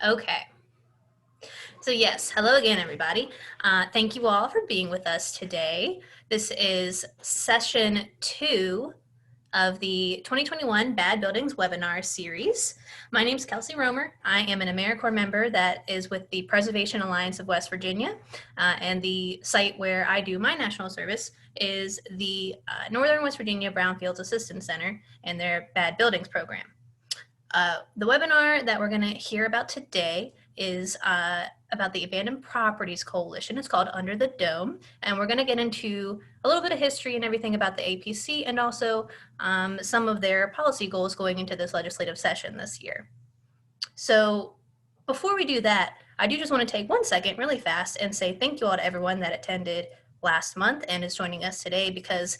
Okay. So yes, hello again, everybody. Thank you all for being with us today. This is session 2 of the 2021 Bad Buildings webinar series. My name is Kelsey Romer. I am an AmeriCorps member that is with the Preservation Alliance of West Virginia, and the site where I do my national service is the Northern West Virginia Brownfields Assistance Center and their Bad Buildings program. The webinar that we're going to hear about today is about the Abandoned Properties Coalition. It's called Under the Dome, and we're going to get into a little bit of history and everything about the APC and also some of their policy goals going into this legislative session this year. So before we do that, I do just want to take 1 second really fast and say thank you all to everyone that attended last month and is joining us today, because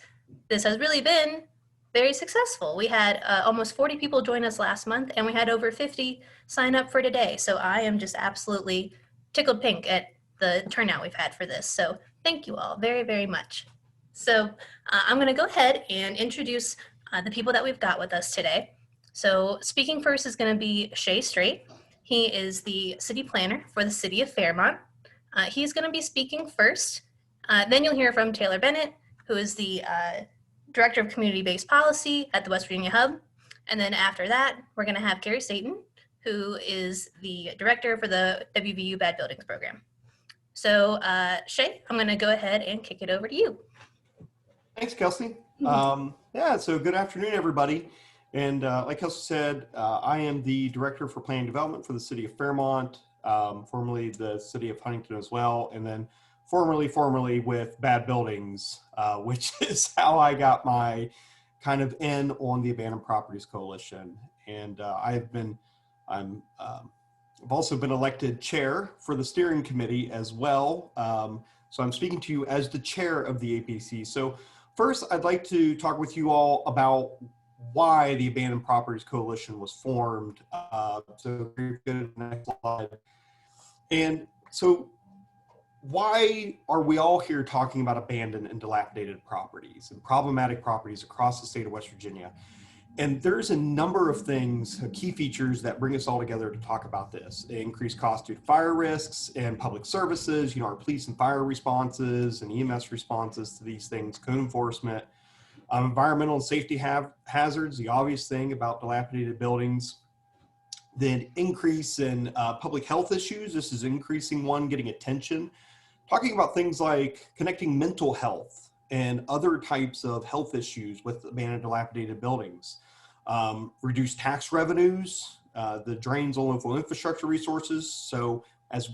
this has really been very successful. We had almost 40 people join us last month, and we had over 50 sign up for today. So I am just absolutely tickled pink at the turnout we've had for this. So thank you all very, very much. So I'm going to go ahead and introduce the people that we've got with us today. So speaking first is going to be Shae Straight. He is the city planner for the city of Fairmont. He's going to be speaking first. Then you'll hear from Taylor Bennett, who is the Director of Community-Based Policy at the West Virginia Hub. And then after that, we're going to have Carrie Staton, who is the Director for the WVU Bad Buildings Program. So Shae, I'm going to go ahead and kick it over to you. Thanks, Kelsey. Yeah, so good afternoon, everybody. And like Kelsey said, I am the Director for Planning and Development for the City of Fairmont, formerly the City of Huntington as well, and then formerly with Bad Buildings, which is how I got my kind of in on the Abandoned Properties Coalition. And I've also been elected chair for the steering committee as well. So I'm speaking to you as the chair of the APC. So first, I'd like to talk with you all about why the Abandoned Properties Coalition was formed. So very good, next slide. And so why are we all here talking about abandoned and dilapidated properties and problematic properties across the state of West Virginia? And there's a number of things, key features that bring us all together to talk about this. Increased cost due to fire risks and public services, our police and fire responses and EMS responses to these things, code enforcement, environmental and safety hazards, the obvious thing about dilapidated buildings. Then increase in public health issues. This is increasing one, getting attention. Talking about things like connecting mental health and other types of health issues with abandoned dilapidated buildings. Reduced tax revenues, the drains on local infrastructure resources. So as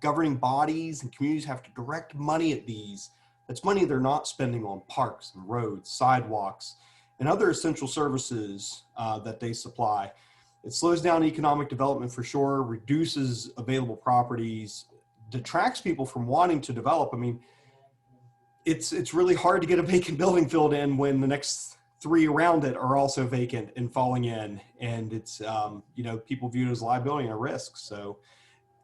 governing bodies and communities have to direct money at these, that's money they're not spending on parks and roads, sidewalks, and other essential services that they supply. It slows down economic development for sure, reduces available properties, detracts people from wanting to develop. I mean, it's really hard to get a vacant building filled in when the next 3 around it are also vacant and falling in, and it's people view it as liability and a risk. So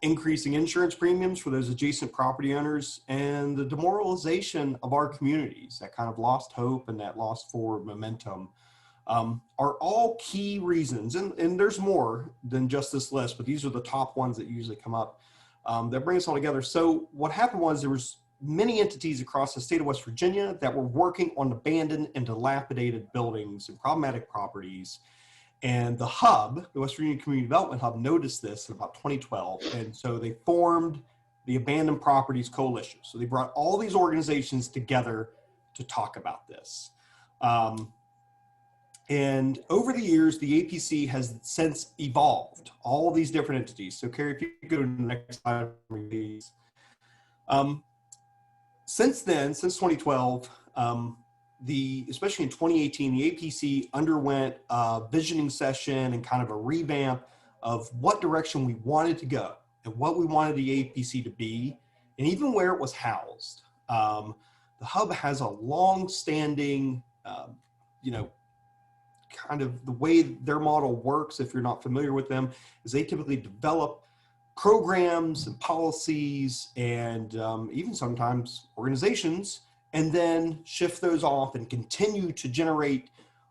increasing insurance premiums for those adjacent property owners, and the demoralization of our communities, that kind of lost hope and that lost forward momentum, are all key reasons, and there's more than just this list, but these are the top ones that usually come up that bring us all together. So what happened was there was many entities across the state of West Virginia that were working on abandoned and dilapidated buildings and problematic properties. And the hub, the West Virginia Community Development Hub, noticed this in about 2012. And so they formed the Abandoned Properties Coalition. So they brought all these organizations together to talk about this. And over the years, the APC has since evolved, all these different entities. So Carrie, if you could go to the next slide, please. Since then, since 2012, especially in 2018, the APC underwent a visioning session and kind of a revamp of what direction we wanted to go and what we wanted the APC to be, and even where it was housed. The hub has a long-standing, kind of the way their model works, if you're not familiar with them, is they typically develop programs and policies and even sometimes organizations, and then shift those off and continue to generate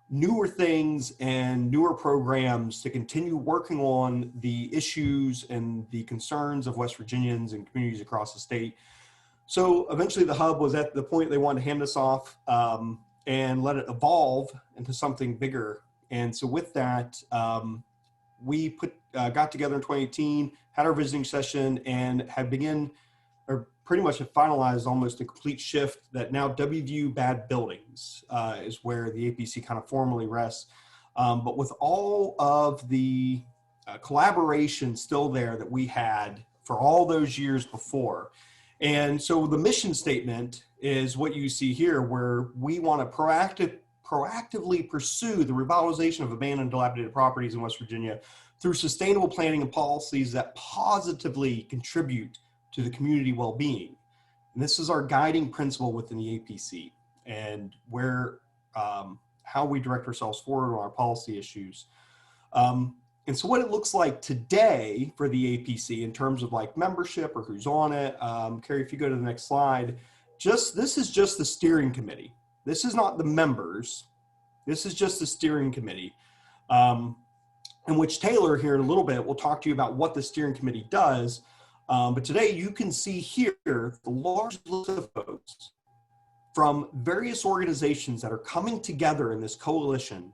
newer things and newer programs to continue working on the issues and the concerns of West Virginians and communities across the state. So eventually the hub was at the point they wanted to hand this off and let it evolve into something bigger. And so with that, we got together in 2018, had our visiting session, and have begun, or pretty much have finalized almost a complete shift that now WView Bad Buildings is where the APC kind of formally rests. But with all of the collaboration still there that we had for all those years before. And so the mission statement is what you see here, where we want to proactively pursue the revitalization of abandoned and dilapidated properties in West Virginia through sustainable planning and policies that positively contribute to the community well-being. And this is our guiding principle within the APC and where how we direct ourselves forward on our policy issues. And so what it looks like today for the APC in terms of like membership or who's on it, Carrie, if you go to the next slide, this is just the steering committee. This is not the members. This is just the steering committee, in which Taylor here in a little bit will talk to you about what the steering committee does. But today you can see here the large list of folks from various organizations that are coming together in this coalition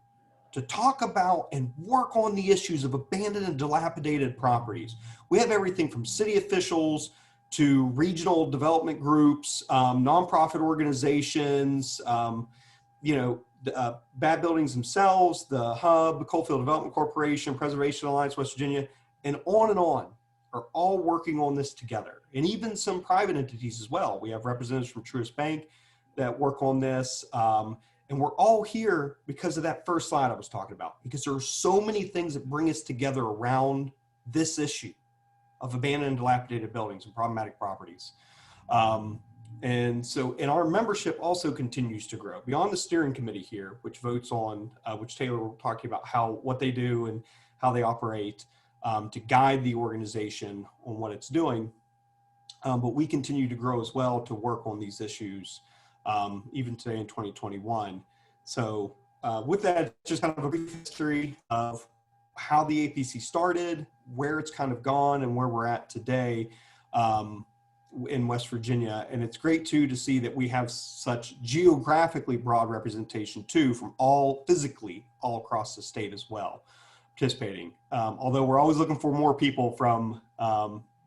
to talk about and work on the issues of abandoned and dilapidated properties. We have everything from city officials to regional development groups, nonprofit organizations, Bad Buildings themselves, the Hub, Coalfield Development Corporation, Preservation Alliance West Virginia, and on are all working on this together. And even some private entities as well. We have representatives from Truist Bank that work on this. And we're all here because of that first slide I was talking about, because there are so many things that bring us together around this issue of abandoned and dilapidated buildings and problematic properties. And our membership also continues to grow beyond the steering committee here, which votes on, which Taylor will talk to you about what they do and how they operate to guide the organization on what it's doing. But we continue to grow as well to work on these issues, even today in 2021. So with that, just kind of a brief history of how the APC started, where it's kind of gone, and where we're at today in West Virginia. And it's great too to see that we have such geographically broad representation too, from physically all across the state as well, participating. Although we're always looking for more people from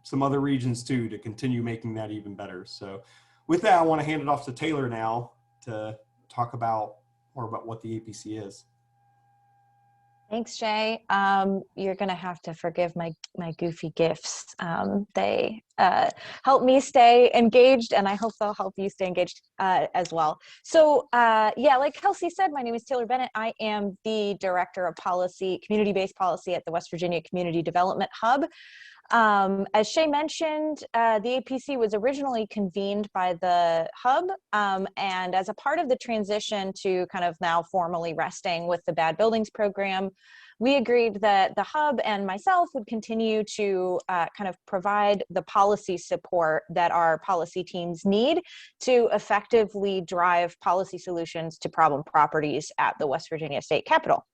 some other regions too, to continue making that even better. So with that, I want to hand it off to Taylor now to talk more about what the APC is. Thanks, Shae. You're going to have to forgive my goofy GIFs. They help me stay engaged, and I hope they'll help you stay engaged as well. So yeah, like Kelsey said, my name is Taylor Bennett. I am the Director of Policy, Community-Based Policy at the West Virginia Community Development Hub. As Shae mentioned, the APC was originally convened by the Hub, and as a part of the transition to kind of now formally resting with the Bad Buildings program, we agreed that the Hub and myself would continue to kind of provide the policy support that our policy teams need to effectively drive policy solutions to problem properties at the West Virginia State Capitol.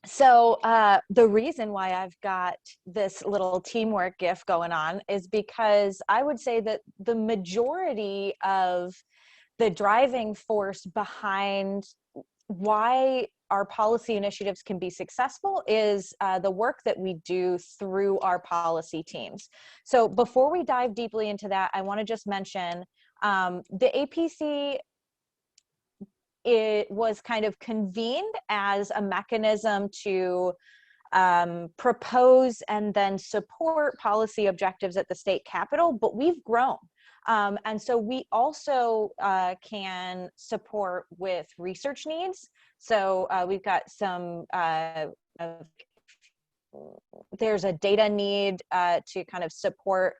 So the reason why I've got this little teamwork GIF going on is because I would say that the majority of the driving force behind why our policy initiatives can be successful is the work that we do through our policy teams. So before we dive deeply into that, I want to just mention the APC, it was kind of convened as a mechanism to propose and then support policy objectives at the state capitol, but we've grown. And so we also can support with research needs. So we've got some, there's a data need to kind of support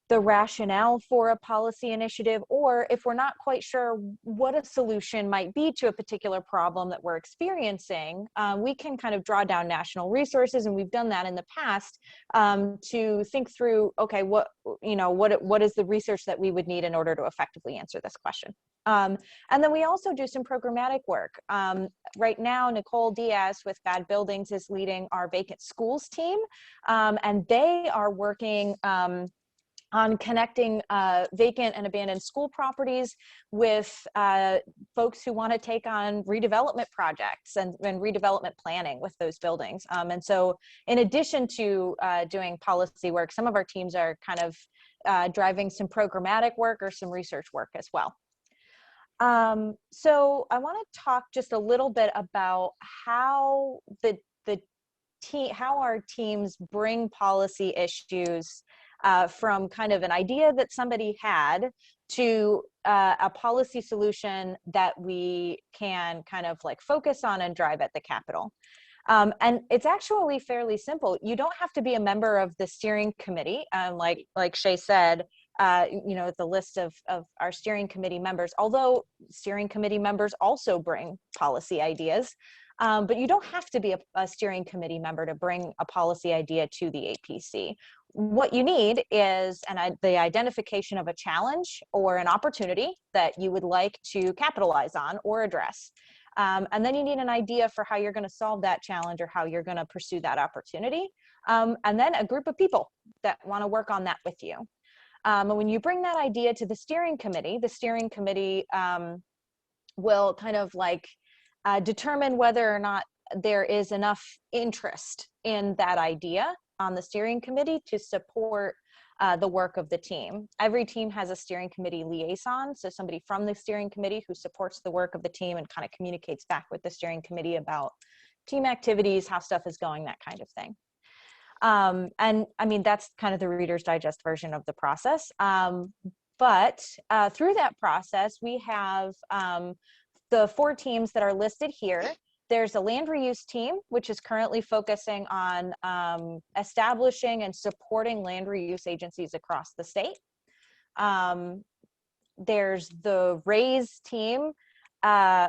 the rationale for a policy initiative, or if we're not quite sure what a solution might be to a particular problem that we're experiencing, we can kind of draw down national resources, and we've done that in the past, to think through, okay, what is the research that we would need in order to effectively answer this question. And then we also do some programmatic work. Right now, Nicole Diaz with Bad Buildings is leading our vacant schools team, and they are working on connecting vacant and abandoned school properties with folks who want to take on redevelopment projects and redevelopment planning with those buildings. And so in addition to doing policy work, some of our teams are kind of driving some programmatic work or some research work as well. So I want to talk just a little bit about how how our teams bring policy issues from kind of an idea that somebody had to a policy solution that we can kind of like focus on and drive at the Capitol. And it's actually fairly simple. You don't have to be a member of the steering committee. Like Shae said, the list of our steering committee members, although steering committee members also bring policy ideas. But you don't have to be a steering committee member to bring a policy idea to the APC. What you need is the identification of a challenge or an opportunity that you would like to capitalize on or address. And then you need an idea for how you're going to solve that challenge or how you're going to pursue that opportunity. And then a group of people that want to work on that with you. And when you bring that idea to the steering committee will kind of like determine whether or not there is enough interest in that idea on the steering committee to support the work of the team. Every team has a steering committee liaison, so somebody from the steering committee who supports the work of the team and kind of communicates back with the steering committee about team activities, how stuff is going, that kind of thing. And I mean, that's kind of the Reader's Digest version of the process. But through that process, we have the 4 teams that are listed here. There's a land reuse team, which is currently focusing on establishing and supporting land reuse agencies across the state. There's the RAISE team,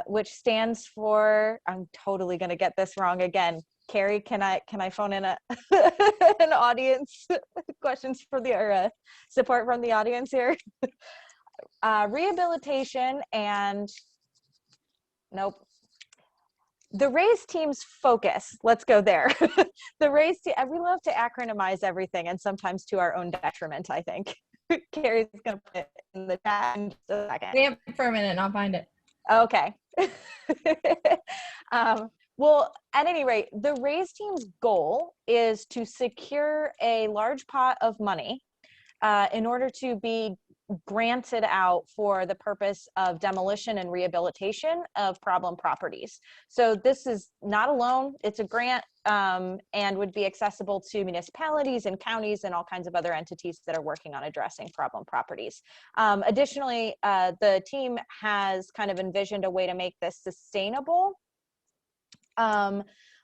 which stands for, I'm totally going to get this wrong again. Carrie, can I phone in an audience questions for the support from the audience here? Rehabilitation and nope. The RAISE team's focus, let's go there. The RAISE team, we love to acronymize everything, and sometimes to our own detriment, I think. Carrie's going to put it in the chat in just a second. Wait for a minute and I'll find it. Okay. Well, at any rate, the RAISE team's goal is to secure a large pot of money in order to be granted out for the purpose of demolition and rehabilitation of problem properties. So this is not a loan, it's a grant, and would be accessible to municipalities and counties and all kinds of other entities that are working on addressing problem properties. Additionally, the team has kind of envisioned a way to make this sustainable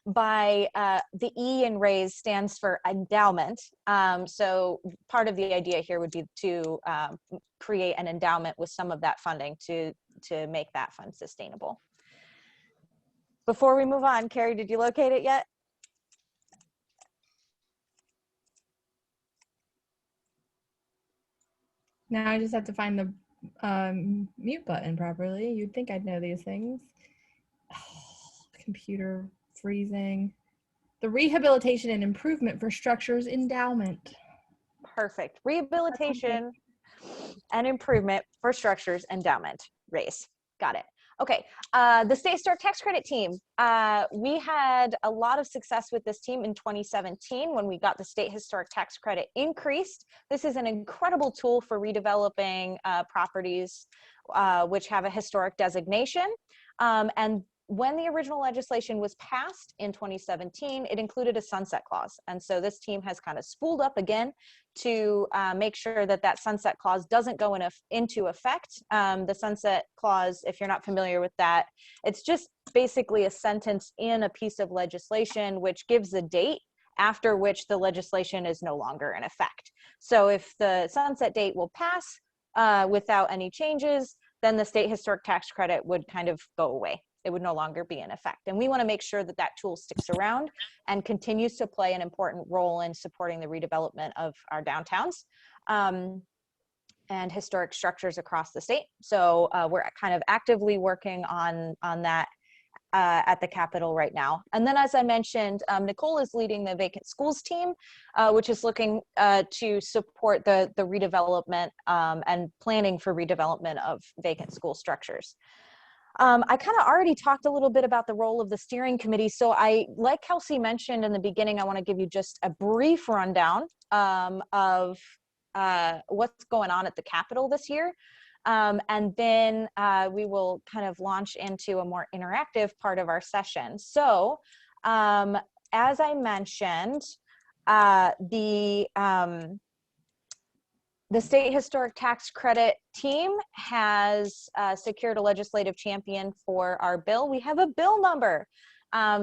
by the E in RAISE stands for endowment. So part of the idea here would be to create an endowment with some of that funding to make that fund sustainable. Before we move on, Carrie, did you locate it yet? Now I just have to find the mute button properly. You'd think I'd know these things. Oh, computer freezing. The Rehabilitation and Improvement for Structures Endowment. Perfect. Rehabilitation and Improvement for Structures Endowment. RAISE. Got it. Okay. The State Historic Tax Credit team. We had a lot of success with this team in 2017 when we got the State Historic Tax Credit increased. This is an incredible tool for redeveloping properties which have a historic designation. And when the original legislation was passed in 2017, it included a sunset clause. And so this team has kind of spooled up again to make sure that that sunset clause doesn't go into effect. The sunset clause, if you're not familiar with that, it's just basically a sentence in a piece of legislation which gives a date after which the legislation is no longer in effect. So if the sunset date will pass without any changes, then the state historic tax credit would kind of go away. It would no longer be in effect. And we want to make sure that that tool sticks around and continues to play an important role in supporting the redevelopment of our downtowns and historic structures across the state. So we're kind of actively working on that at the Capitol right now. And then, as I mentioned, Nicole is leading the vacant schools team, which is looking to support the redevelopment and planning for redevelopment of vacant school structures. I kind of already talked a little bit about the role of the steering committee. So like Kelsey mentioned in the beginning, I want to give you just a brief rundown of what's going on at the Capitol this year. And then we will kind of launch into a more interactive part of our session. So as I mentioned, the State Historic Tax Credit team has secured a legislative champion for our bill. We have a bill number.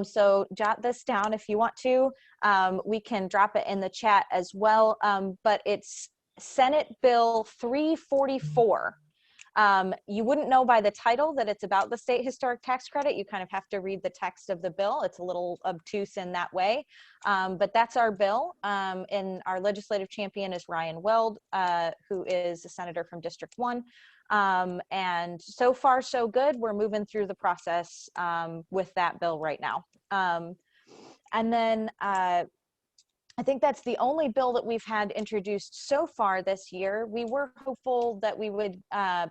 So jot this down if you want to. We can drop it in the chat as well, but it's Senate Bill 344. You wouldn't know by the title that it's about the state historic tax credit. You kind of have to read the text of the bill. It's a little obtuse in that way, but that's our bill. And our legislative champion is Ryan Weld, who is a senator from District 1. And so far, so good. We're moving through the process with that bill right now. And then I think that's the only bill that we've had introduced so far this year. We were hopeful that we would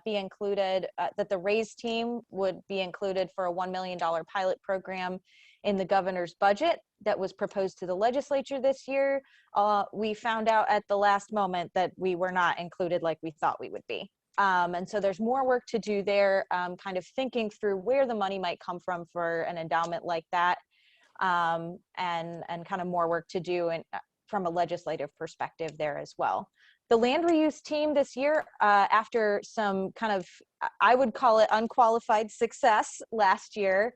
be included, that the RAISE team would be included for a $1 million pilot program in the governor's budget that was proposed to the legislature this year. We found out at the last moment that we were not included like we thought we would be. And so there's more work to do there, kind of thinking through where the money might come from for an endowment like that. And kind of more work to do from a legislative perspective there as well. The land reuse team this year, after some kind of, I would call it unqualified success last year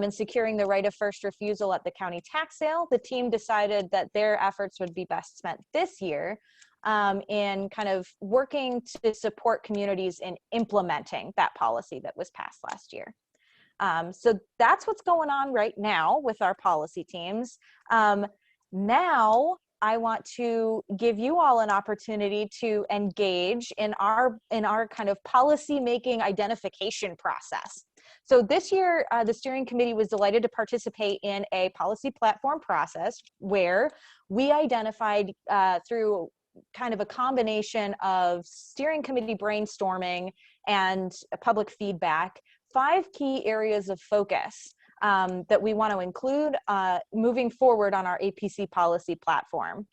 in securing the right of first refusal at the county tax sale, the team decided that their efforts would be best spent this year in kind of working to support communities in implementing that policy that was passed last year. So that's what's going on right now with our policy teams. Now I want to give you all an opportunity to engage in our kind of policy making identification process. So this year, the steering committee was delighted to participate in a policy platform process where we identified through kind of a combination of steering committee brainstorming and public feedback, 5 key areas of focus that we want to include moving forward on our APC policy platform.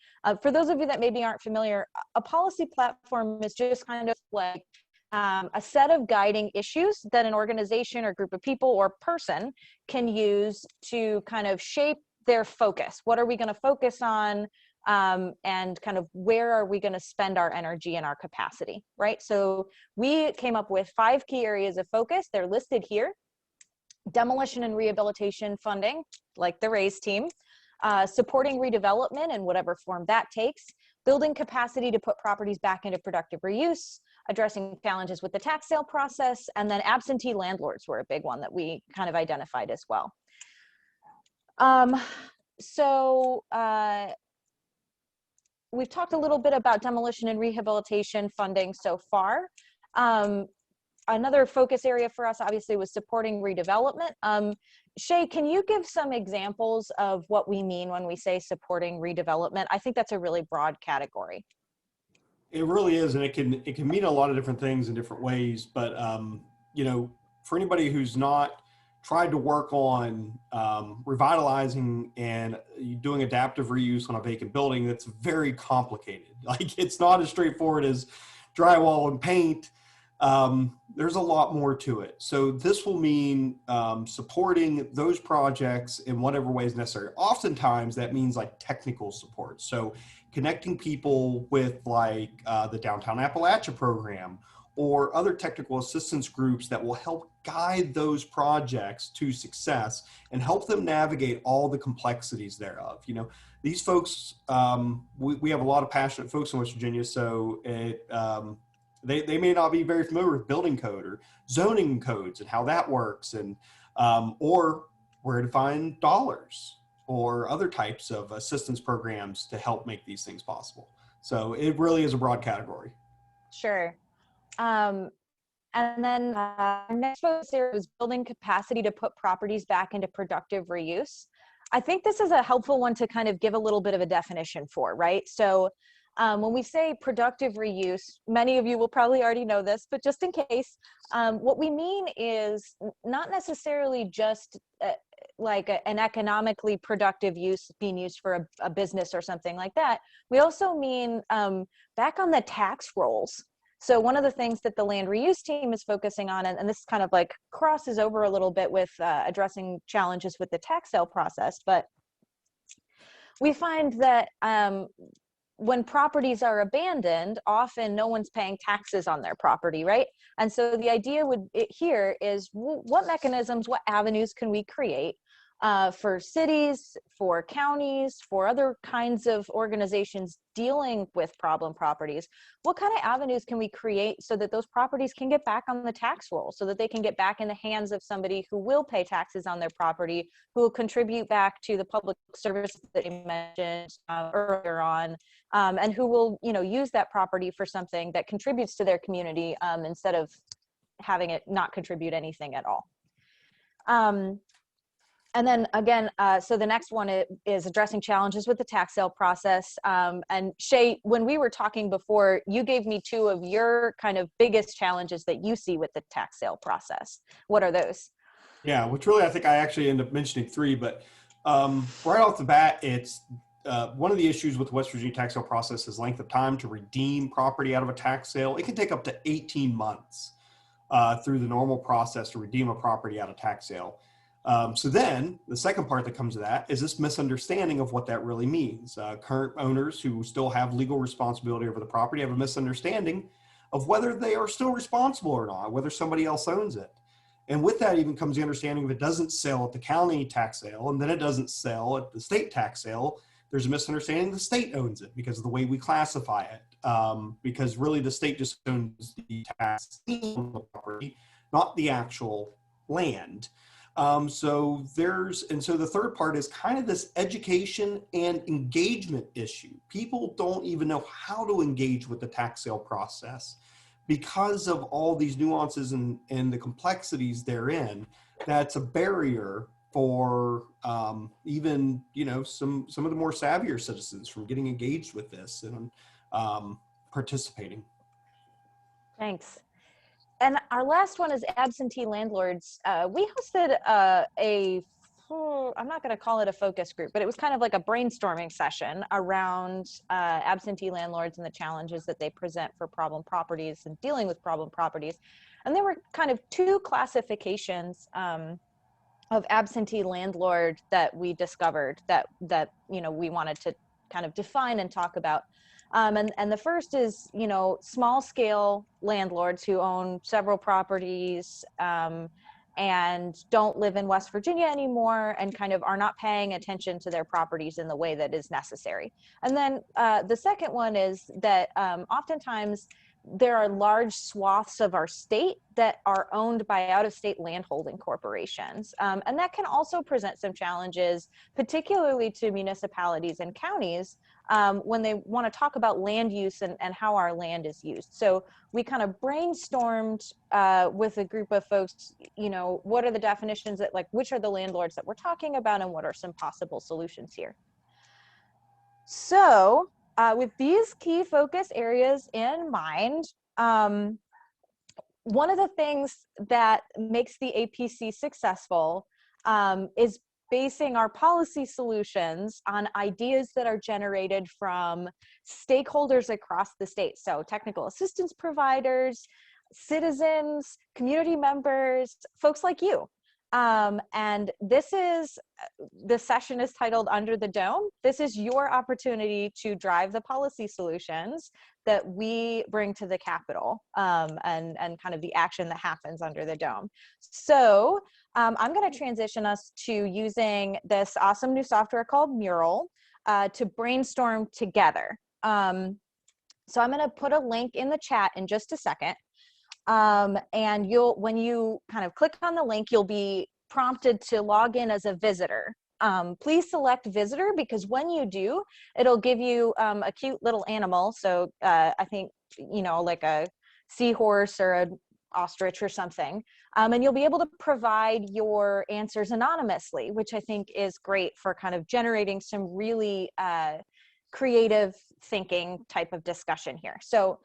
For those of you that maybe aren't familiar, a policy platform is just kind of like a set of guiding issues that an organization or group of people or person can use to kind of shape their focus. What are we going to focus on? And kind of where are we going to spend our energy and our capacity, right? So we came up with 5 key areas of focus. They're listed here. Demolition and rehabilitation funding, like the RAISE team, supporting redevelopment in whatever form that takes, building capacity to put properties back into productive reuse, addressing challenges with the tax sale process, and then absentee landlords were a big one that we kind of identified as well. We've talked a little bit about demolition and rehabilitation funding so far. Another focus area for us obviously was supporting redevelopment. Shae, can you give some examples of what we mean when we say supporting redevelopment? I think that's a really broad category. It really is, and it can mean a lot of different things in different ways. But you know, for anybody who's not tried to work on revitalizing and doing adaptive reuse on a vacant building, that's very complicated. Like, it's not as straightforward as drywall and paint. There's a lot more to it. So this will mean supporting those projects in whatever way is necessary. Oftentimes that means like technical support. So connecting people with like the Downtown Appalachia program or other technical assistance groups that will help guide those projects to success and help them navigate all the complexities thereof. You know, these folks, we have a lot of passionate folks in West Virginia, so they may not be very familiar with building code or zoning codes and how that works, and or where to find dollars or other types of assistance programs to help make these things possible. So it really is a broad category. Sure. And then our next focus area was building capacity to put properties back into productive reuse. I think this is a helpful one to kind of give a little bit of a definition for, right? So when we say productive reuse, many of you will probably already know this, but just in case, what we mean is not necessarily just like an economically productive use being used for a business or something like that. We also mean back on the tax rolls. So one of the things that the land reuse team is focusing on, and this kind of like crosses over a little bit with addressing challenges with the tax sale process, but we find that when properties are abandoned, often no one's paying taxes on their property, right? And so the idea here is what mechanisms, what avenues can we create for cities, for counties, for other kinds of organizations dealing with problem properties? What kind of avenues can we create so that those properties can get back on the tax roll, so that they can get back in the hands of somebody who will pay taxes on their property, who will contribute back to the public services that you mentioned earlier on, and who will, you know, use that property for something that contributes to their community instead of having it not contribute anything at all. And then again, so the next one is addressing challenges with the tax sale process. And Shae, when we were talking before, you gave me two of your kind of biggest challenges that you see with the tax sale process. What are those? Yeah, which really I think I actually end up mentioning three, but right off the bat, it's one of the issues with the West Virginia tax sale process is length of time to redeem property out of a tax sale. It can take up to 18 months through the normal process to redeem a property out of tax sale. So then the second part that comes to that is this misunderstanding of what that really means. Current owners who still have legal responsibility over the property have a misunderstanding of whether they are still responsible or not, whether somebody else owns it. And with that even comes the understanding if it doesn't sell at the county tax sale and then it doesn't sell at the state tax sale, there's a misunderstanding the state owns it because of the way we classify it. Because really the state just owns the tax on the property, not the actual land. So the third part is kind of this education and engagement issue. People don't even know how to engage with the tax sale process because of all these nuances and the complexities therein. That's a barrier for even, you know, some of the more savvier citizens from getting engaged with this and participating. Thanks. And our last one is absentee landlords. We hosted I'm not going to call it a focus group, but it was kind of like a brainstorming session around absentee landlords and the challenges that they present for problem properties and dealing with problem properties. And there were kind of two classifications of absentee landlord that we discovered that you know, we wanted to kind of define and talk about. And the first is, you know, small scale landlords who own several properties and don't live in West Virginia anymore and kind of are not paying attention to their properties in the way that is necessary. And then the second one is that oftentimes there are large swaths of our state that are owned by out-of-state landholding corporations. And that can also present some challenges, particularly to municipalities and counties when they want to talk about land use and how our land is used. So we kind of brainstormed with a group of folks, you know, what are the definitions that, like, which are the landlords that we're talking about and what are some possible solutions here? So with these key focus areas in mind, one of the things that makes the APC successful is basing our policy solutions on ideas that are generated from stakeholders across the state. So technical assistance providers, citizens, community members, folks like you. And the session is titled Under the Dome. This is your opportunity to drive the policy solutions that we bring to the Capitol, and kind of the action that happens under the dome. So I'm going to transition us to using this awesome new software called Mural to brainstorm together. So I'm going to put a link in the chat in just a second. And when you kind of click on the link, you'll be prompted to log in as a visitor. Please select visitor, because when you do, it'll give you a cute little animal. So I think, you know, like a seahorse or an ostrich or something. And you'll be able to provide your answers anonymously, which I think is great for kind of generating some really creative thinking type of discussion here. So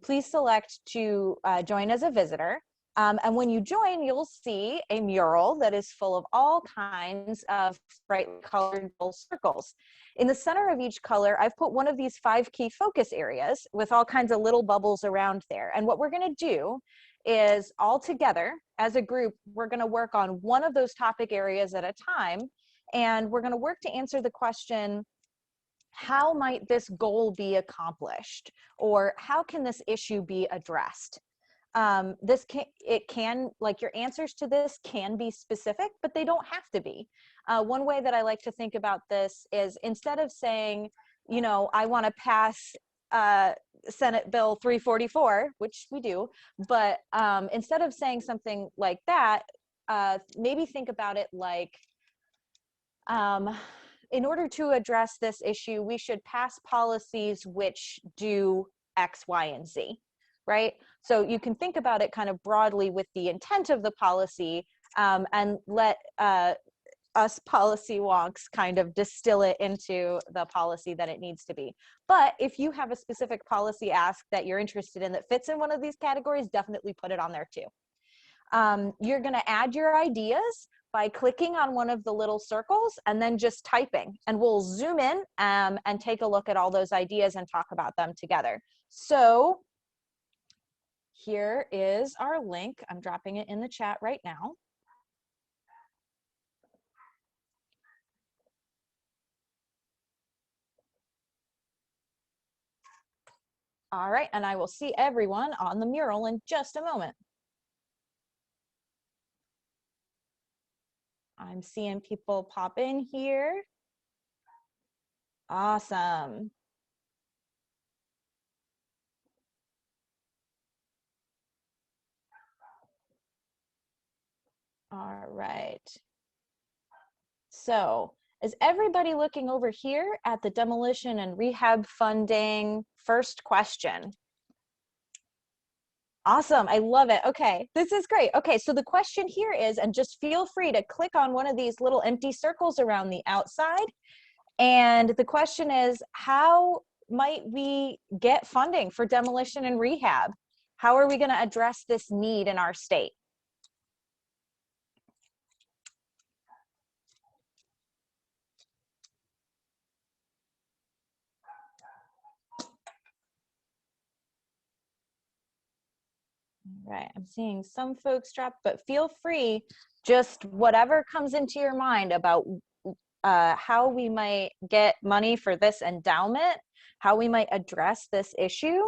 please select to join as a visitor. And when you join, you'll see a mural that is full of all kinds of brightly colored circles. In the center of each color, I've put one of these 5 key focus areas with all kinds of little bubbles around there. And what we're going to do is, all together as a group, we're going to work on one of those topic areas at a time. And we're going to work to answer the question, how might this goal be accomplished? Or how can this issue be addressed? Like, your answers to this can be specific, but they don't have to be. One way that I like to think about this is, instead of saying, you know, I want to pass Senate Bill 344, which we do, but instead of saying something like that, maybe think about it like, in order to address this issue, we should pass policies which do X, Y, and Z, right? So you can think about it kind of broadly with the intent of the policy, and let us policy wonks kind of distill it into the policy that it needs to be. But if you have a specific policy ask that you're interested in that fits in one of these categories, definitely put it on there too. You're going to add your ideas by clicking on one of the little circles and then just typing, and we'll zoom in and take a look at all those ideas and talk about them together. So here is our link. I'm dropping it in the chat right now. All right, and I will see everyone on the mural in just a moment. I'm seeing people pop in here. Awesome. All right. So is everybody looking over here at the demolition and rehab funding first question? Awesome, I love it. Okay, this is great. Okay, so the question here is, and just feel free to click on one of these little empty circles around the outside. And the question is, how might we get funding for demolition and rehab? How are we going to address this need in our state? Right, I'm seeing some folks drop, but feel free, just whatever comes into your mind about how we might get money for this endowment, how we might address this issue.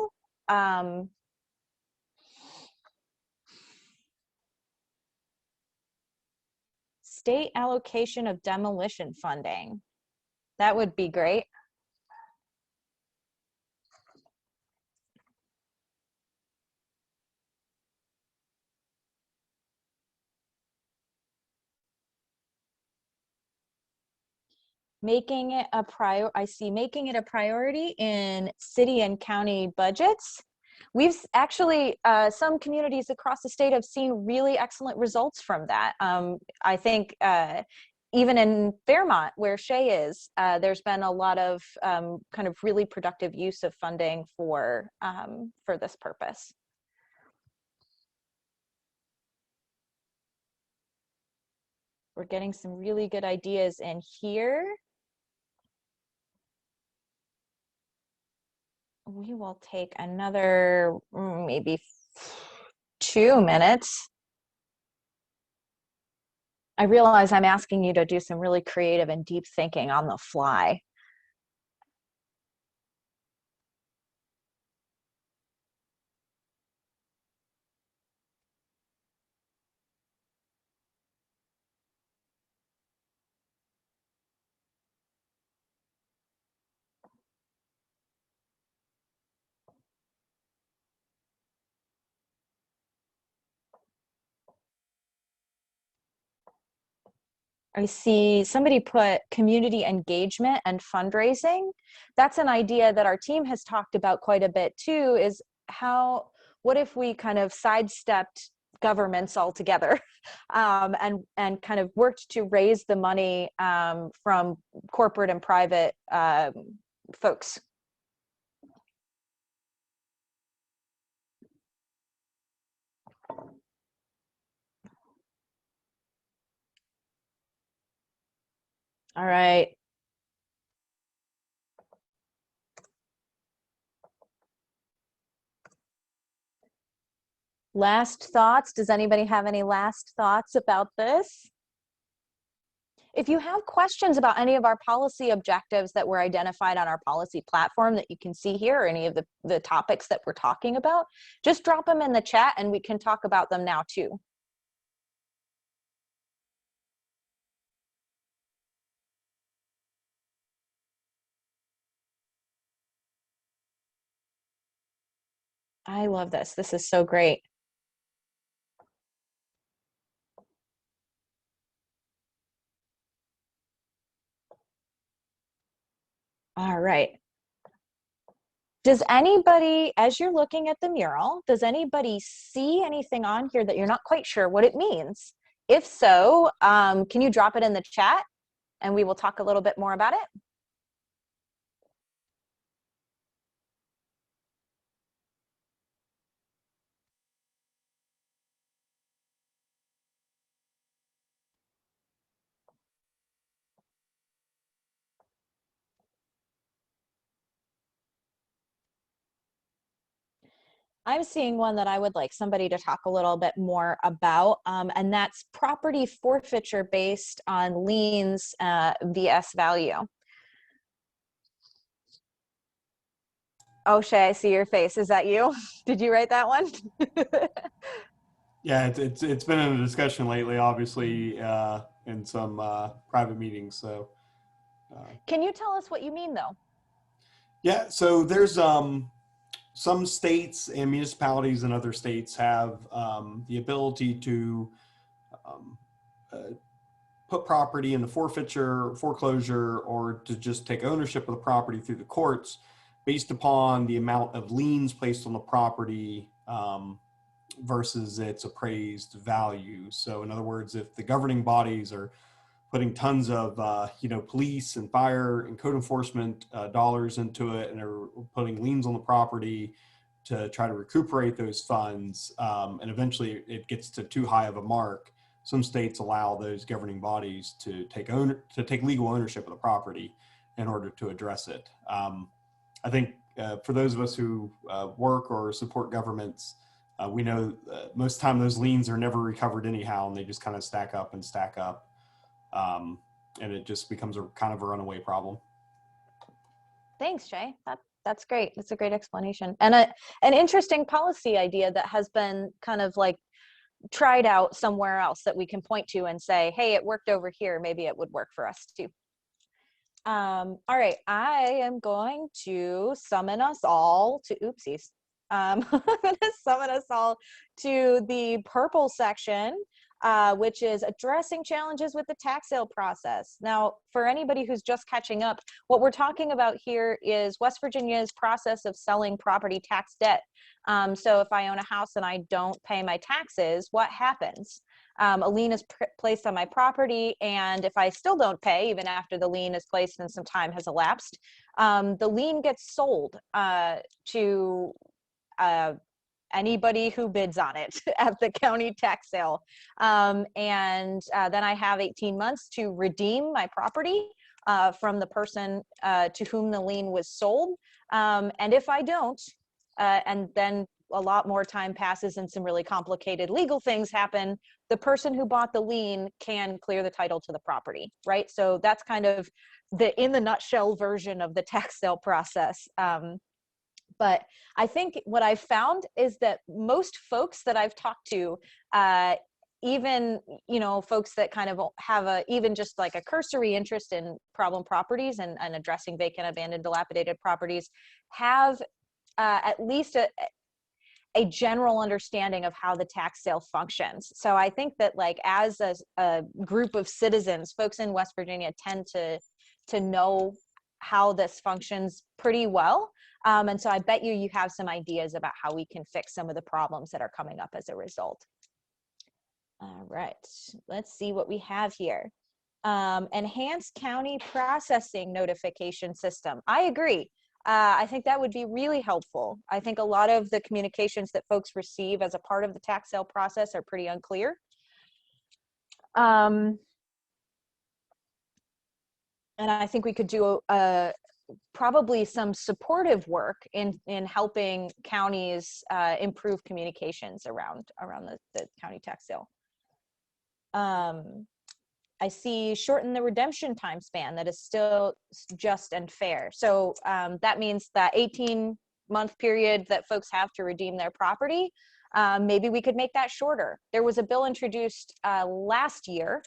State allocation of demolition funding. That would be great. Making it a I see making it a priority in city and county budgets. We've actually, some communities across the state have seen really excellent results from that. I think even in Fairmont, where Shae is, there's been a lot of kind of really productive use of funding for this purpose. We're getting some really good ideas in here. We will take another maybe 2 minutes. I realize I'm asking you to do some really creative and deep thinking on the fly. I see somebody put community engagement and fundraising. That's an idea that our team has talked about quite a bit too, is what if we kind of sidestepped governments altogether, and kind of worked to raise the money from corporate and private folks. All right. Last thoughts? Does anybody have any last thoughts about this? If you have questions about any of our policy objectives that were identified on our policy platform that you can see here, or any of the topics that we're talking about, just drop them in the chat and we can talk about them now too. I love this. This is so great. All right. Does anybody, as you're looking at the mural, does anybody see anything on here that you're not quite sure what it means? If so, can you drop it in the chat and we will talk a little bit more about it? I'm seeing one that I would like somebody to talk a little bit more about, and that's property forfeiture based on liens vs value. Oh, Shae, I see your face. Is that you? Did you write that one? Yeah, it's been in a discussion lately, obviously, in some private meetings. So, Can you tell us what you mean, though? yeah, so there's some states and municipalities in other states have the ability to um, uh, put property into forfeiture, foreclosure, or to just take ownership of the property through the courts based upon the amount of liens placed on the property versus its appraised value. So in other words, if the governing bodies are putting tons of police and fire and code enforcement dollars into it, and are putting liens on the property to try to recuperate those funds, and eventually it gets to too high of a mark, some states allow those governing bodies to take legal ownership of the property in order to address it. I think for those of us who work or support governments, we know most of the time those liens are never recovered anyhow, and they just kind of stack up and stack up. And it just becomes a kind of a runaway problem. Thanks, Shae. That's great. That's a great explanation. And an interesting policy idea that has been kind of like tried out somewhere else that we can point to and say, hey, it worked over here. Maybe it would work for us too. All right, I am going to summon us all to, oopsies. I'm going to summon us all to the purple section, which is addressing challenges with the tax sale process. Now, for anybody who's just catching up, what we're talking about here is West Virginia's process of selling property tax debt. So if I own a house and I don't pay my taxes, what happens? A lien is placed on my property, and if I still don't pay, even after the lien is placed and some time has elapsed, the lien gets sold to anybody who bids on it at the county tax sale. And then I have 18 months to redeem my property from the person to whom the lien was sold. And if I don't, and then a lot more time passes and some really complicated legal things happen, the person who bought the lien can clear the title to the property, right? So that's kind of the in the nutshell version of the tax sale process. But I think what I've found is that most folks that I've talked to, even, folks that kind of have even just like a cursory interest in problem properties and addressing vacant, abandoned, dilapidated properties, have at least a general understanding of how the tax sale functions. So I think that like as a group of citizens, folks in West Virginia tend to know how this functions pretty well. And so I bet you have some ideas about how we can fix some of the problems that are coming up as a result. All right, let's see what we have here. Enhanced county processing notification system. I agree. I think that would be really helpful. I think a lot of the communications that folks receive as a part of the tax sale process are pretty unclear. And I think we could do probably some supportive work in helping counties improve communications around the county tax sale. I see shorten the redemption time span. That is still just and fair. So that means that 18-month period that folks have to redeem their property, maybe we could make that shorter. There was a bill introduced last year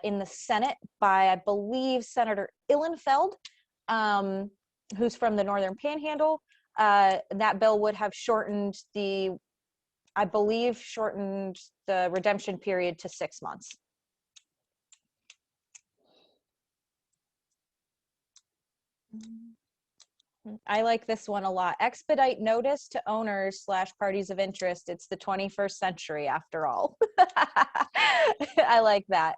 in the Senate by, I believe, Senator Illenfeld, who's from the Northern Panhandle. That bill would have shortened the redemption period to 6 months. I like this one a lot. Expedite notice to owners / parties of interest. It's the 21st century after all. I like that.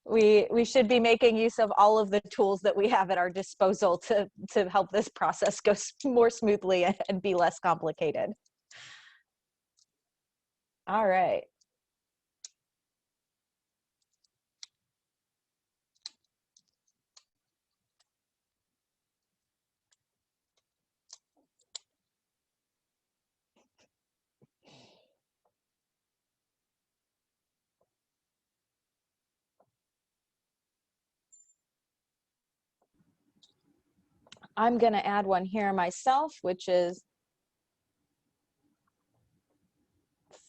We should be making use of all of the tools that we have at our disposal to help this process go more smoothly and be less complicated. All right. I'm going to add one here myself, which is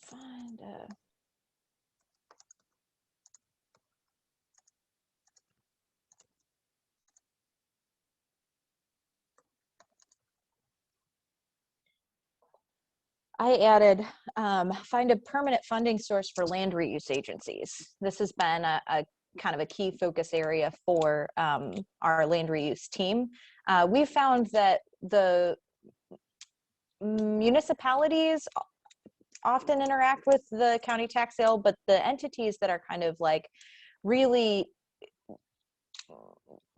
find a I added find a permanent funding source for land reuse agencies. This has been a kind of a key focus area for our land reuse team. We found that the municipalities often interact with the county tax sale, but the entities that are kind of like really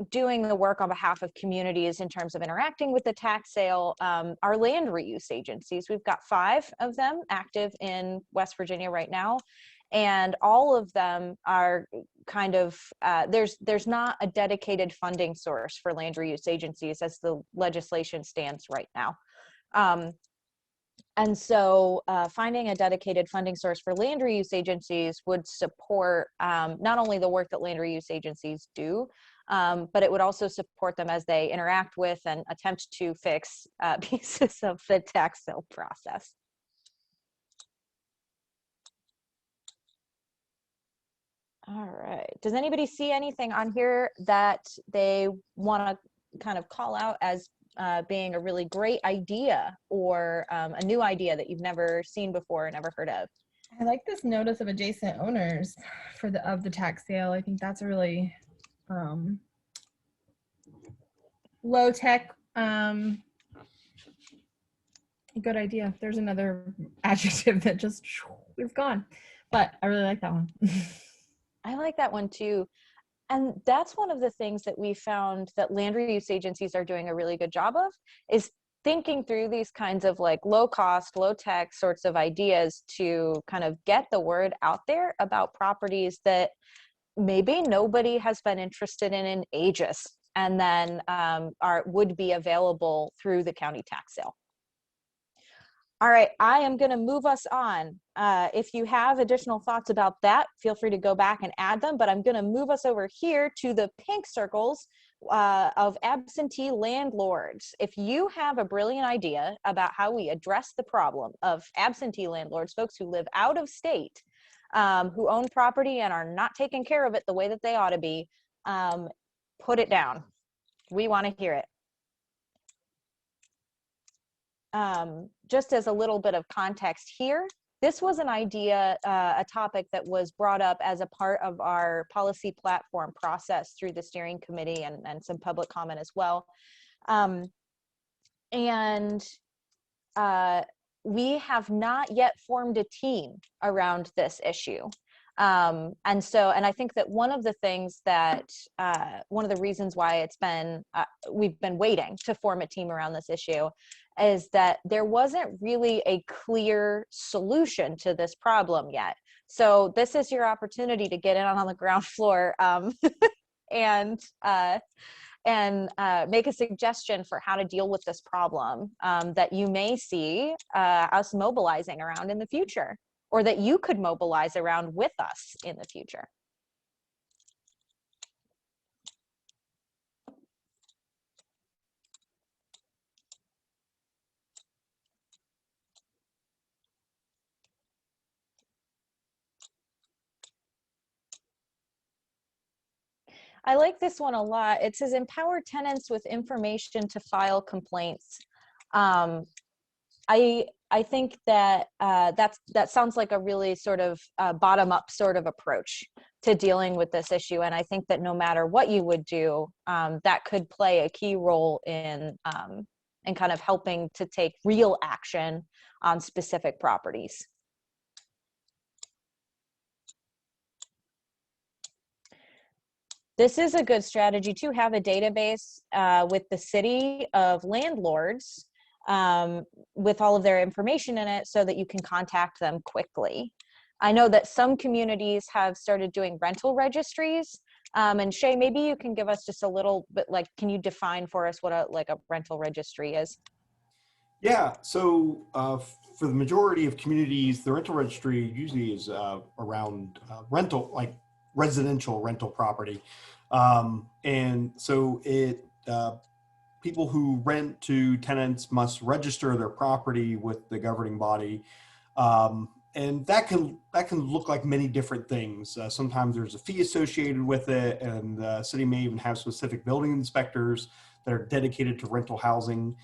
doing the work on behalf of communities in terms of interacting with the tax sale are land reuse agencies. We've got 5 of them active in West Virginia right now, and all of them are kind of there's not a dedicated funding source for land reuse agencies as the legislation stands right now. And so finding a dedicated funding source for land reuse agencies would support not only the work that land reuse agencies do, but it would also support them as they interact with and attempt to fix pieces of the tax sale process. All right. Does anybody see anything on here that they want to kind of call out as being a really great idea or a new idea that you've never seen before or never heard of? I like this notice of adjacent owners for the tax sale. I think that's a really low tech good idea. There's another adjective that just is gone, but I really like that one. I like that one too. And that's one of the things that we found that land reuse agencies are doing a really good job of, is thinking through these kinds of like low cost, low tech sorts of ideas to kind of get the word out there about properties that maybe nobody has been interested in ages, and then would be available through the county tax sale. All right, I am going to move us on. If you have additional thoughts about that, feel free to go back and add them, but I'm going to move us over here to the pink circles of absentee landlords. If you have a brilliant idea about how we address the problem of absentee landlords, folks who live out of state, who own property and are not taking care of it the way that they ought to be, put it down. We want to hear it. just as a little bit of context here, this was an idea, a topic that was brought up as a part of our policy platform process through the steering committee and some public comment as well. We have not yet formed a team around this issue. And I think that one of the things that, one of the reasons why it's been, we've been waiting to form a team around this issue is that there wasn't really a clear solution to this problem yet. So this is your opportunity to get in on the ground floor, and make a suggestion for how to deal with this problem that you may see us mobilizing around in the future, or that you could mobilize around with us in the future. I like this one a lot. It says empower tenants with information to file complaints. I think that that sounds like a really sort of bottom-up sort of approach to dealing with this issue. And I think that no matter what you would do, that could play a key role in kind of helping to take real action on specific properties. This is a good strategy to have a database with the city of landlords with all of their information in it so that you can contact them quickly. I know that some communities have started doing rental registries. And Shae, maybe you can give us just a little bit, like, can you define for us what a rental registry is? Yeah, so for the majority of communities, the rental registry usually is around rental, like residential rental property. And so people who rent to tenants must register their property with the governing body. And that can look like many different things. Sometimes there's a fee associated with it, and the city may even have specific building inspectors that are dedicated to rental housing.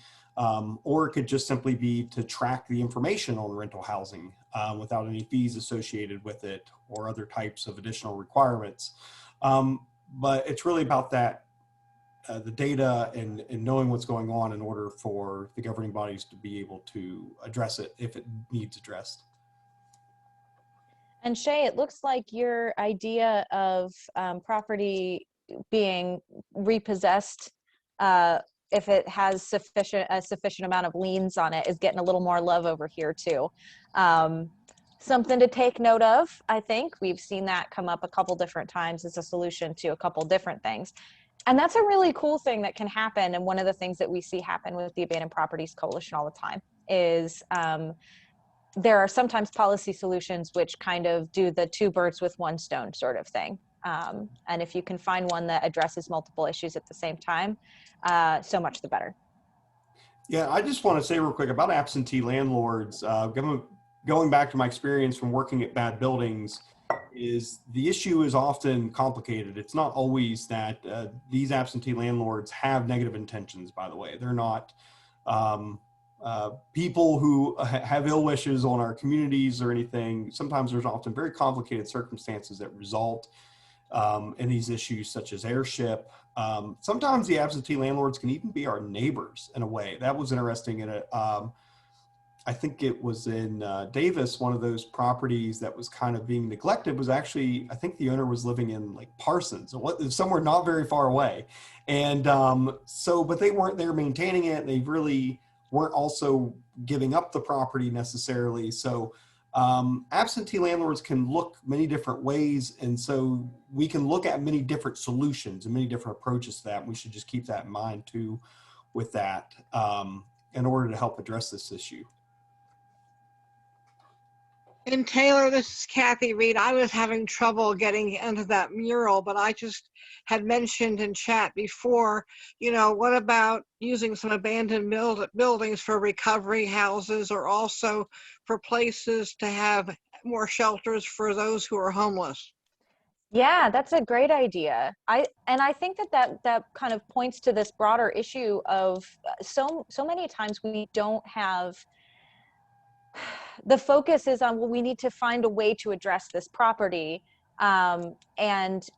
Or it could just simply be to track the information on rental housing without any fees associated with it or other types of additional requirements. But it's really about that, the data and knowing what's going on in order for the governing bodies to be able to address it if it needs addressed. And Shae, it looks like your idea of property being repossessed if it has a sufficient amount of liens on it is getting a little more love over here too. Something to take note of, I think. We've seen that come up a couple different times as a solution to a couple different things. And that's a really cool thing that can happen. And one of the things that we see happen with the Abandoned Properties Coalition all the time is there are sometimes policy solutions which kind of do the two birds with one stone sort of thing. And if you can find one that addresses multiple issues at the same time, so much the better. Yeah, I just want to say real quick about absentee landlords. Going back to my experience from working at bad buildings, is the issue is often complicated. It's not always that these absentee landlords have negative intentions, by the way. They're not people who have ill wishes on our communities or anything. Sometimes there's often very complicated circumstances that result in these issues such as heirship. Sometimes the absentee landlords can even be our neighbors in a way. That was interesting in it. I think it was in Davis, one of those properties that was kind of being neglected was actually, I think the owner was living in like Parsons, somewhere not very far away. And but they weren't there maintaining it. They really weren't also giving up the property necessarily. So absentee landlords can look many different ways. And so we can look at many different solutions and many different approaches to that. We should just keep that in mind too with that in order to help address this issue. And Taylor, this is Kathy Reed. I was having trouble getting into that mural, but I just had mentioned in chat before, what about using some abandoned buildings for recovery houses or also for places to have more shelters for those who are homeless? Yeah, that's a great idea. I think that kind of points to this broader issue of so many times we don't have the focus is on, well, we need to find a way to address this property, and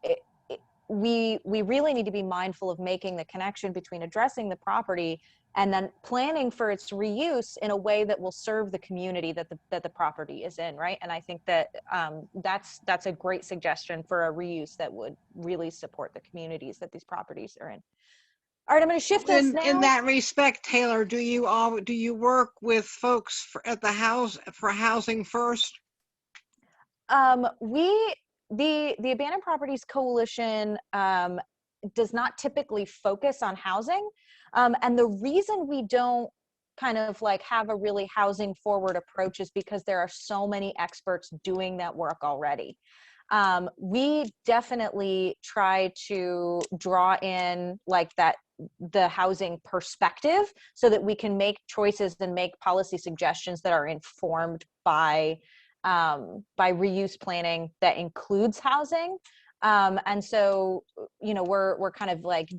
we really need to be mindful of making the connection between addressing the property and then planning for its reuse in a way that will serve the community that the property is in, right? And I think that that's a great suggestion for a reuse that would really support the communities that these properties are in. All right, I'm going to shift us In now. that respect, Taylor, do you work with folks at the house for housing first? We the Abandoned Properties Coalition does not typically focus on housing, and the reason we don't kind of like have a really housing forward approach is because there are so many experts doing that work already. We definitely try to draw in like the housing perspective so that we can make choices and make policy suggestions that are informed by reuse planning that includes housing. And so, you know, we're kind of like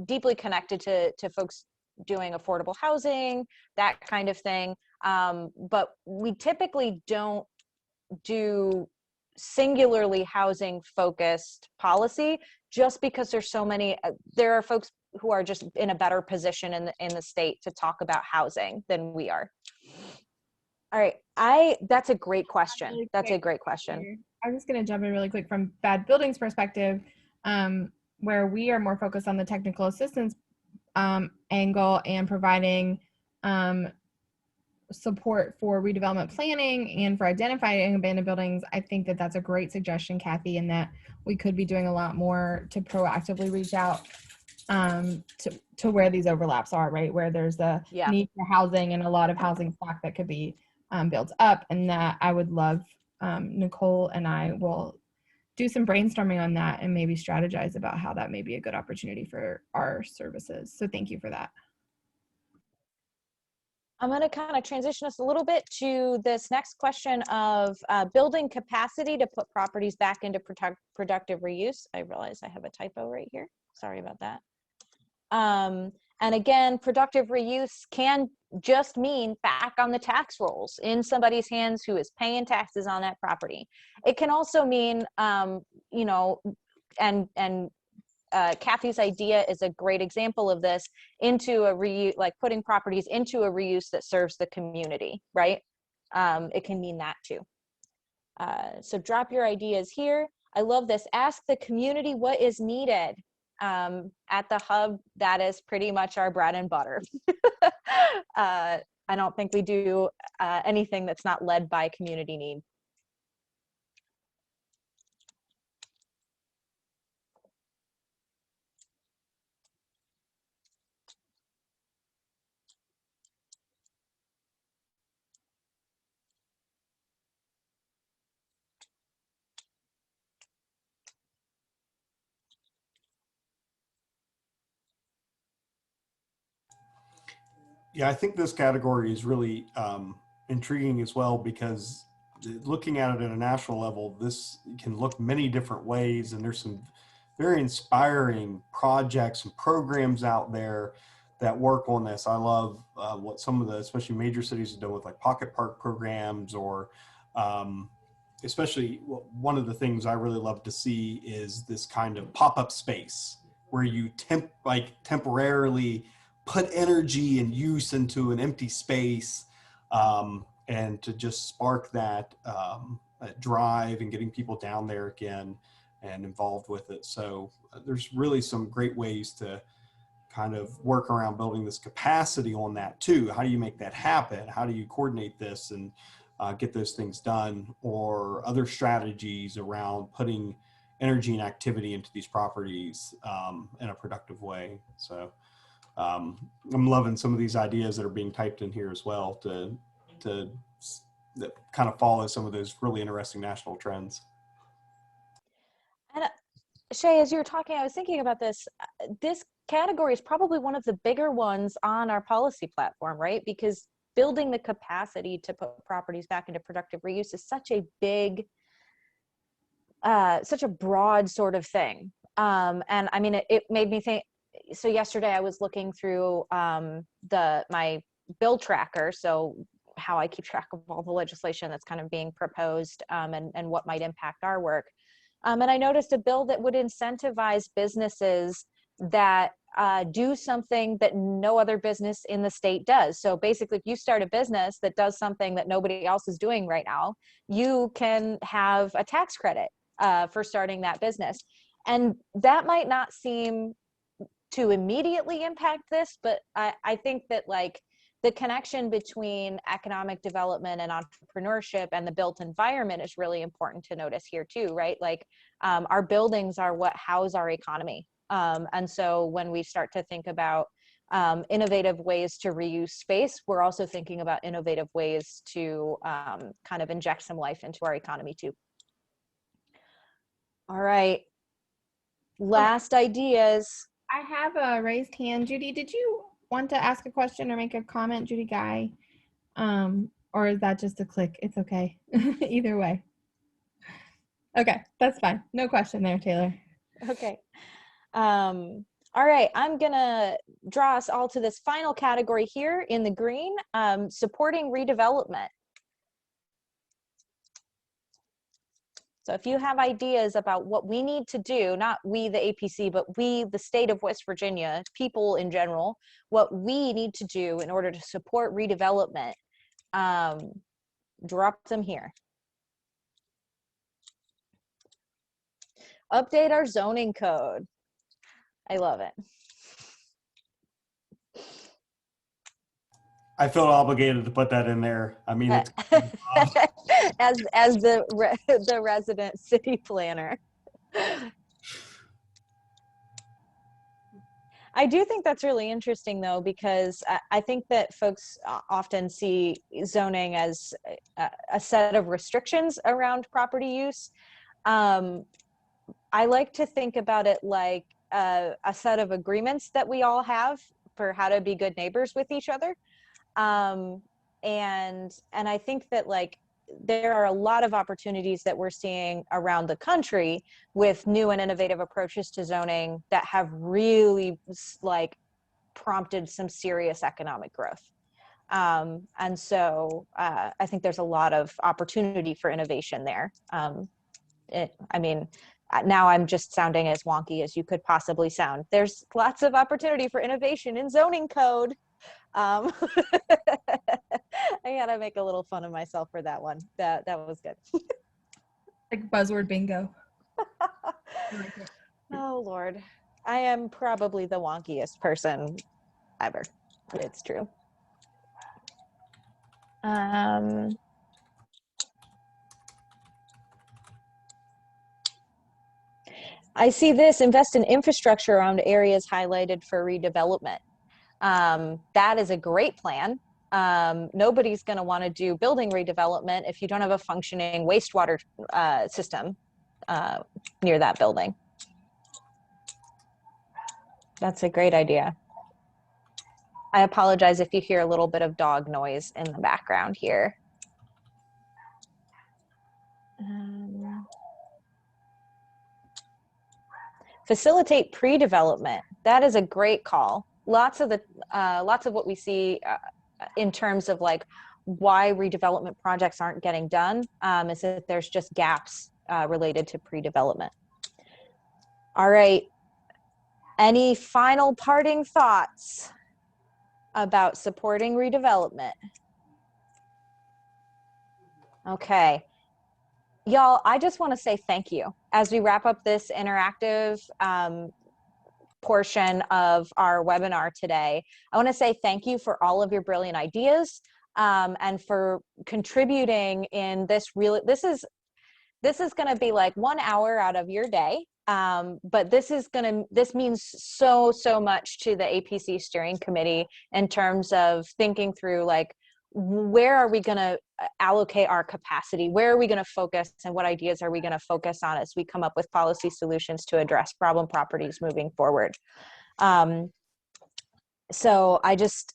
deeply connected to folks doing affordable housing, that kind of thing. But we typically don't do singularly housing focused policy just because there's so many, there are folks who are just in a better position in the state to talk about housing than we are. All right, that's a great question. Really That's a quick great question. here. I'm just going to jump in really quick from bad buildings perspective, where we are more focused on the technical assistance angle and providing support for redevelopment planning and for identifying abandoned buildings. I think that that's a great suggestion, Kathy, and that we could be doing a lot more to proactively reach out to where these overlaps are, right? Where there's a Yeah. need for housing and a lot of housing stock that could be built up. And that I would love, Nicole and I will do some brainstorming on that and maybe strategize about how that may be a good opportunity for our services. So thank you for that. I'm going to kind of transition us a little bit to this next question of building capacity to put properties back into productive reuse. I realize I have a typo right here. Sorry about that. And again, productive reuse can just mean back on the tax rolls in somebody's hands who is paying taxes on that property. It can also mean, you know, and Kathy's idea is a great example of this, into a reuse, like putting properties into a reuse that serves the community, right? It can mean that too. So drop your ideas here. I love this. Ask the community what is needed. At the hub, that is pretty much our bread and butter. I don't think we do anything that's not led by community need. Yeah, I think this category is really intriguing as well, because looking at it at a national level, this can look many different ways, and there's some very inspiring projects and programs out there that work on this. I love what some of the, especially major cities, have done with like pocket park programs, or especially one of the things I really love to see is this kind of pop-up space where you temporarily put energy and use into an empty space, and to just spark that drive and getting people down there again and involved with it. So there's really some great ways to kind of work around building this capacity on that too. How do you make that happen? How do you coordinate this and get those things done, or other strategies around putting energy and activity into these properties in a productive way? So I'm loving some of these ideas that are being typed in here as well to that kind of follow some of those really interesting national trends. And Shae, as you were talking, I was thinking about this. This category is probably one of the bigger ones on our policy platform, right? Because building the capacity to put properties back into productive reuse is such a big such a broad sort of thing. And I mean, it made me think. So yesterday I was looking through my bill tracker, so how I keep track of all the legislation that's kind of being proposed, and what might impact our work. And I noticed a bill that would incentivize businesses that do something that no other business in the state does. So basically, if you start a business that does something that nobody else is doing right now, you can have a tax credit for starting that business. And that might not seem to immediately impact this, but I think that like the connection between economic development and entrepreneurship and the built environment is really important to notice here too, right? Like our buildings are what house our economy. And so when we start to think about innovative ways to reuse space, we're also thinking about innovative ways to kind of inject some life into our economy too. All right, last ideas. I have a raised hand. Judy, did you want to ask a question or make a comment, Judy Guy? Or is that just a click? It's okay. Either way. Okay, that's fine. No question there, Taylor. Okay. All right, I'm gonna draw us all to this final category here in the green, supporting redevelopment. So if you have ideas about what we need to do, not we, the APC, but we, the state of West Virginia, people in general, what we need to do in order to support redevelopment, drop them here. Update our zoning code. I love it. I felt obligated to put that in there. I mean, it's as the resident city planner. I do think that's really interesting though, because I think that folks often see zoning as a set of restrictions around property use. I like to think about it like a set of agreements that we all have for how to be good neighbors with each other. And I think that like there are a lot of opportunities that we're seeing around the country with new and innovative approaches to zoning that have really like prompted some serious economic growth. And so I think there's a lot of opportunity for innovation there. I mean, now I'm just sounding as wonky as you could possibly sound. There's lots of opportunity for innovation in zoning code. I gotta make a little fun of myself for that one. That was good. Like buzzword bingo. Oh Lord, I am probably the wonkiest person ever. It's true. I see this: invest in infrastructure around areas highlighted for redevelopment. That is a great plan. Nobody's going to want to do building redevelopment if you don't have a functioning wastewater system near that building. That's a great idea. I apologize if you hear a little bit of dog noise in the background here. Facilitate pre-development. That is a great call. Lots of what we see in terms of like why redevelopment projects aren't getting done is that there's just gaps related to pre-development. All right. Any final parting thoughts about supporting redevelopment? Okay. Y'all, I just want to say thank you as we wrap up this interactive portion of our webinar today. I want to say thank you for all of your brilliant ideas and for contributing in this this is going to be like 1 hour out of your day. But this means so much to the APC Steering Committee in terms of thinking through like, where are we going to allocate our capacity? Where are we going to focus, and what ideas are we going to focus on as we come up with policy solutions to address problem properties moving forward? So I just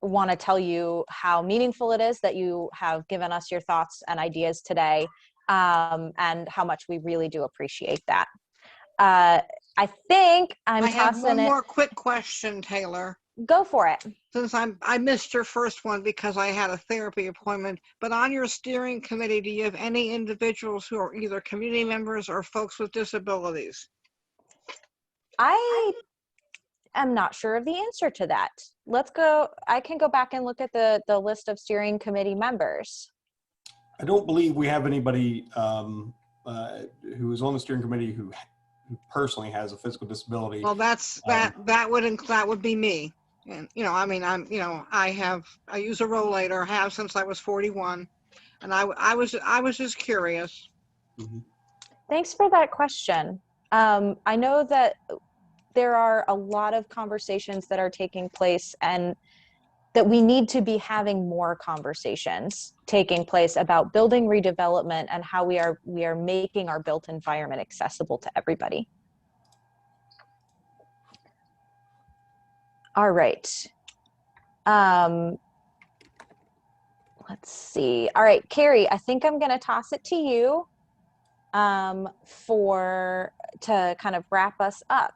want to tell you how meaningful it is that you have given us your thoughts and ideas today. and how much we really do appreciate that. I think I I'm have one tossing it. more quick question, Taylor. Go for it. Since I missed your first one because I had a therapy appointment, but on your steering committee, do you have any individuals who are either community members or folks with disabilities? I am not sure of the answer to that. Let's go. I can go back and look at the list of steering committee members. I don't believe we have anybody who is on the steering committee who personally has a physical disability. Well, that would be me. And I mean, I use a rollator, have since I was 41, and I was just curious. Mm-hmm. Thanks for that question. I know that there are a lot of conversations that are taking place, and that we need to be having more conversations taking place about building redevelopment and how we are making our built environment accessible to everybody. All right. Let's see. All right, Carrie, I think I'm going to toss it to you to kind of wrap us up.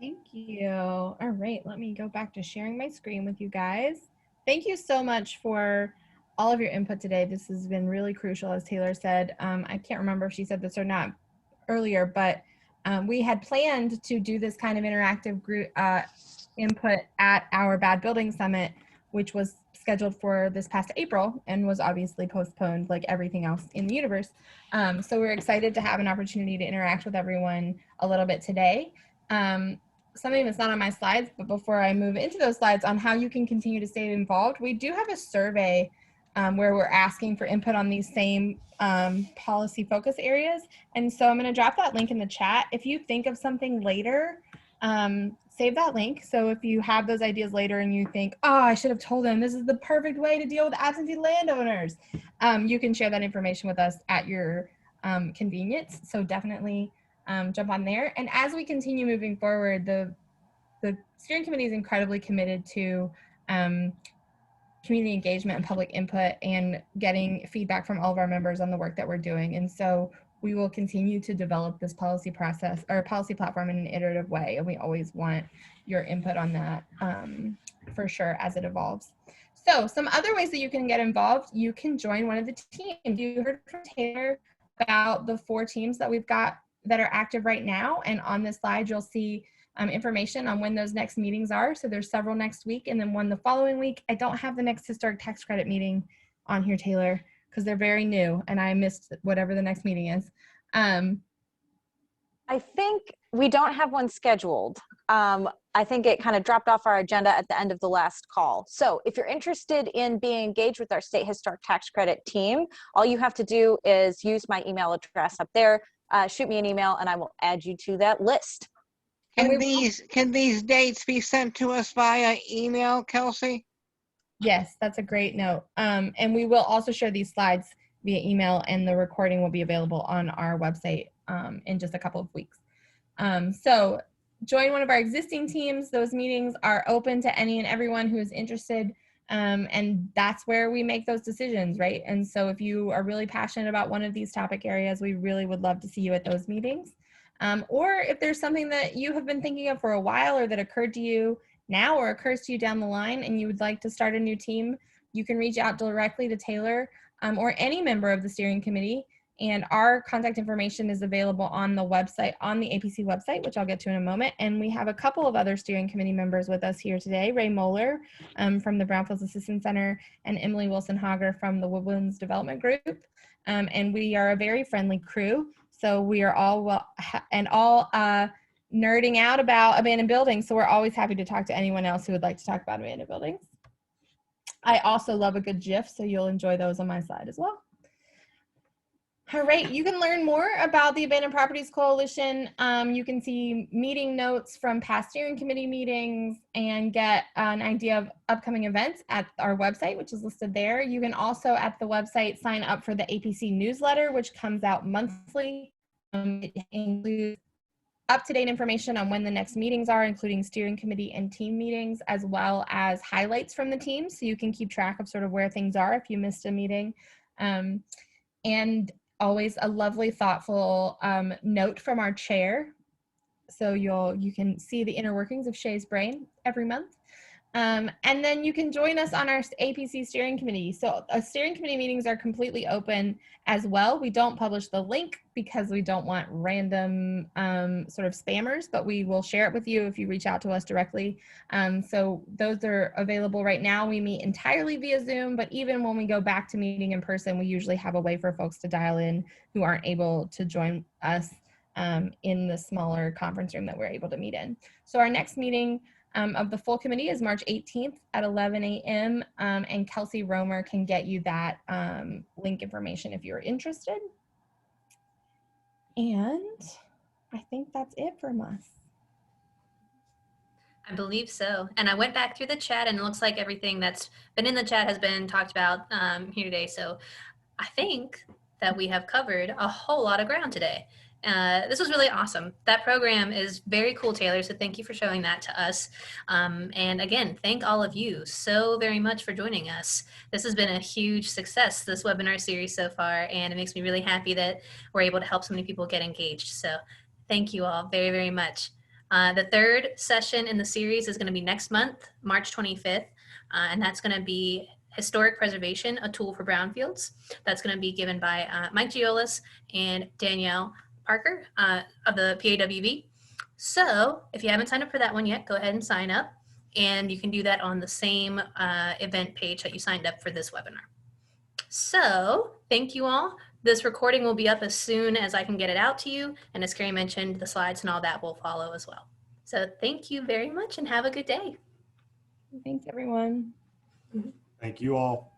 Thank you. All right, let me go back to sharing my screen with you guys. Thank you so much for all of your input today. This has been really crucial, as Taylor said. I can't remember if she said this or not earlier, but we had planned to do this kind of interactive group input at our Bad Building Summit, which was scheduled for this past April and was obviously postponed like everything else in the universe. So we're excited to have an opportunity to interact with everyone a little bit today. Something that's not on my slides, but before I move into those slides on how you can continue to stay involved, we do have a survey where we're asking for input on these same policy focus areas. And so I'm going to drop that link in the chat. If you think of something later, save that link. So if you have those ideas later and you think, oh, I should have told them this is the perfect way to deal with absentee landowners, you can share that information with us at your convenience. So definitely jump on there. And as we continue moving forward, the steering committee is incredibly committed to community engagement and public input and getting feedback from all of our members on the work that we're doing. And so we will continue to develop this policy process or policy platform in an iterative way. And we always want your input on that for sure as it evolves. So some other ways that you can get involved, you can join one of the teams. You heard from Taylor about the 4 teams that we've got that are active right now. And on this slide, you'll see information on when those next meetings are. So there's several next week and then one the following week. I don't have the next historic tax credit meeting on here, Taylor, because they're very new and I missed whatever the next meeting is. I think we don't have one scheduled. I think it kind of dropped off our agenda at the end of the last call. So if you're interested in being engaged with our state historic tax credit team, all you have to do is use my email address up there. Shoot me an email and I will add you to that list. Can these dates be sent to us via email, Kelsey? Yes, that's a great note. And we will also share these slides via email and the recording will be available on our website in just a couple of weeks. So join one of our existing teams. Those meetings are open to any and everyone who is interested. And that's where we make those decisions, right? And so if you are really passionate about one of these topic areas, we really would love to see you at those meetings. Or if there's something that you have been thinking of for a while or that occurred to you now or occurs to you down the line and you would like to start a new team, you can reach out directly to Taylor or any member of the steering committee. And our contact information is available on the website, on the APC website, which I'll get to in a moment. And we have a couple of other steering committee members with us here today, Ray Moeller from the Brownfields Assistance Center and Emily Wilson-Hager from the Woodlands Development Group. And we are a very friendly crew. So we are all nerding out about abandoned buildings. So we're always happy to talk to anyone else who would like to talk about abandoned buildings. I also love a good GIF, so you'll enjoy those on my side as well. All right, you can learn more about the Abandoned Properties Coalition. You can see meeting notes from past steering committee meetings and get an idea of upcoming events at our website, which is listed there. You can also at the website sign up for the APC newsletter, which comes out monthly. It includes up-to-date information on when the next meetings are, including steering committee and team meetings, as well as highlights from the team, so you can keep track of sort of where things are if you missed a meeting. And always a lovely, thoughtful note from our chair. So you can see the inner workings of Shae's brain every month. And then you can join us on our APC Steering Committee. So steering committee meetings are completely open as well. We don't publish the link because we don't want random sort of spammers, but we will share it with you if you reach out to us directly. So those are available right now. We meet entirely via Zoom, but even when we go back to meeting in person, we usually have a way for folks to dial in who aren't able to join us in the smaller conference room that we're able to meet in. So our next meeting of the full committee is March 18th at 11 a.m. And Kelsey Romer can get you that link information if you're interested. And I think that's it from us. I believe so. And I went back through the chat and it looks like everything that's been in the chat has been talked about here today. So I think that we have covered a whole lot of ground today. This was really awesome. That program is very cool, Taylor, so thank you for showing that to us. And again, thank all of you so very much for joining us. This has been a huge success, this webinar series so far, and it makes me really happy that we're able to help so many people get engaged. So thank you all very, very much. The third session in the series is going to be next month, March 25th, and that's going to be Historic Preservation, a Tool for Brownfields. That's going to be given by Mike Giolis and Danielle Parker of the PAWB. So if you haven't signed up for that one yet, go ahead and sign up. And you can do that on the same event page that you signed up for this webinar. So thank you all. This recording will be up as soon as I can get it out to you. And as Carrie mentioned, the slides and all that will follow as well. So thank you very much and have a good day. Thanks, everyone. Thank you all.